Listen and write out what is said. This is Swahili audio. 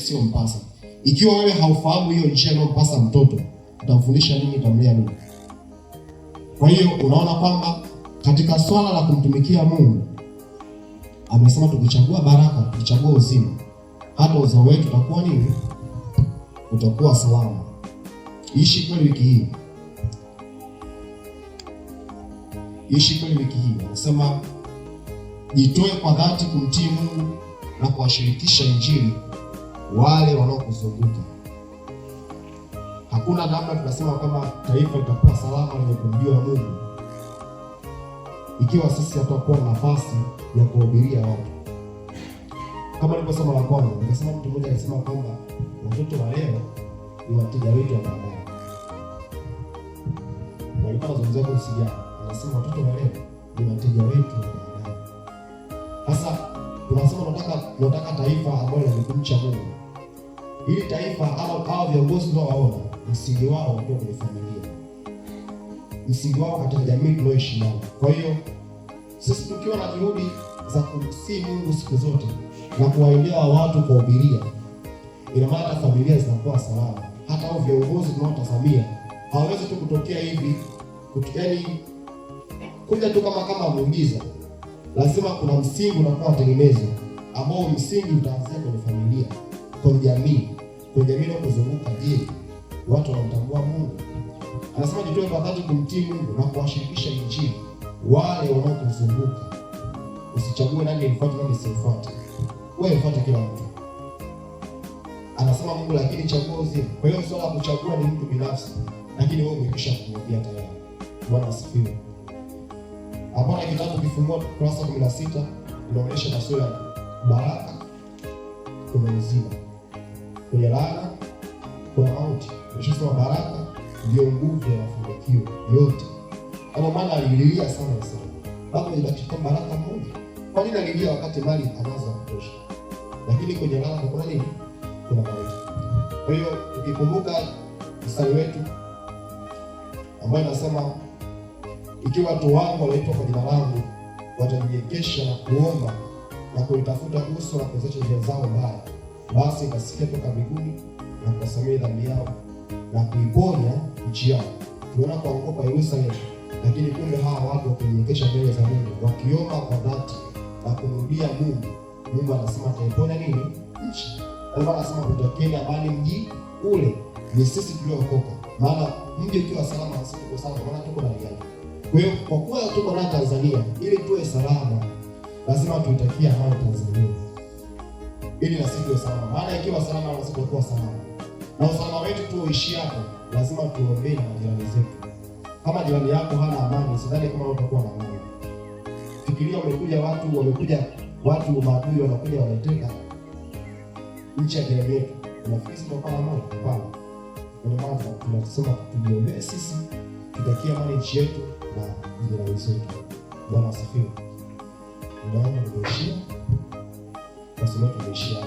sio mpasa. Ikiwa wewe haufahamu hiyo njia inayompasa mtoto, utamfundisha nini? Utamlea nini? Kwa hiyo unaona kwamba katika swala la kumtumikia Mungu amesema tukichagua baraka, tukichagua uzima, hata uzao wetu utakuwa nini? Utakuwa salama. Ishi kweli wiki hii. Ishi kweli wiki hii. Anasema jitoe kwa dhati kumtii Mungu na kuwashirikisha Injili wale wanaokuzunguka. Hakuna namna tunasema kwamba taifa litakuwa salama lenye kumjua Mungu ikiwa sisi hatakuwa na nafasi ya kuhubiria watu. Kama nilivyosema la kwanza, nikasema mtu mmoja alisema kwamba watoto wa leo ni wateja wetu wa baadaye. Walikuwa wanazungumzia kuhusu sigara. Anasema watoto wa leo ni wateja wetu wa baadaye. Sasa tunasema tunataka taifa ambalo linamcha Mungu. Hili taifa au viongozi tunaowaona, msingi wao ndio kwenye familia. Msingi wao katika jamii tunayoishi nayo. Kwa hiyo sisi tukiwa na juhudi za kumsihi Mungu siku zote na kuwaendea watu kwa ubiria, ina maana hata familia zinakuwa salama. Hata hao viongozi tunaotazamia hawawezi tu kutokea hivi, yaani kuja tu kama muujiza. Lazima kuna msingi unakuwa utengenezwa, ambao msingi utaanzia kwenye familia, kwenye jamii inayokuzunguka. Je, watu wanamtambua Mungu? Anasema jitoe kwa dhati kumtii Mungu na kuwashirikisha Injili wale wanaokuzunguka. Usichague nani nifuate nani simfuate. Wewe fuate kila mtu. Anasema Mungu, lakini chagua uzima. Kwa hiyo swala la kuchagua ni mtu binafsi, lakini wewe umekwisha kumwambia tayari. Bwana asifiwe. Hapa na kitabu kifungua kurasa 16 inaonyesha taswira ya baraka kuna uzima. Kwenye laana kuna mauti. Tunasema baraka ndio nguvu ya mafanikio yote. Kwa maana alililia sana Esau. Baba ilibaki baraka moja. Kwa nini alilia wakati mali anazo kutosha? Lakini kwenye laana kuna nini? Kuna mauti. Kwa hiyo ukikumbuka mstari wetu ambao inasema ikiwa watu wangu wanaitwa kwa jina langu watajinyenyekesha na kuomba na kulitafuta uso na kuacha njia zao mbaya, basi nitasikia toka mbinguni na kuwasamehe dhambi yao na kuiponya nchi yao. Tunaona kuanguka Yerusalemu, lakini kumbe hawa watu wakinyenyekesha mbele za Mungu, wakiomba kwa dhati na kumrudia Mungu, Mungu anasema ataiponya nini? Nchi. Mungu anasema kutokeni amani mji ule. Ni sisi tuliookoka. Maana mji ukiwa salama na sisi tuko salama, maana tuko ndani yake. Kwa hiyo kwa kuwa tuko na Tanzania, ili tuwe salama, lazima tuitakie amani Tanzania. Ili na sisi tuwe salama. Maana ikiwa salama na sisi tutakuwa salama. Na usalama wetu tuoishi hapo, lazima tuombee na majirani zetu. Kama jirani yako hana amani, sidhani kama utakuwa na amani. Fikiria watu maadui wanakuja wanateka nchi ya jirani yetu. Unafikiri tutakuwa na amani? Hapana. Ndio maana tunasema tujiombee sisi, tutakie amani nchi yetu na jirani zetu. Bwana asifiwe. Ndio maana tumeishia. Basi leo tumeishia.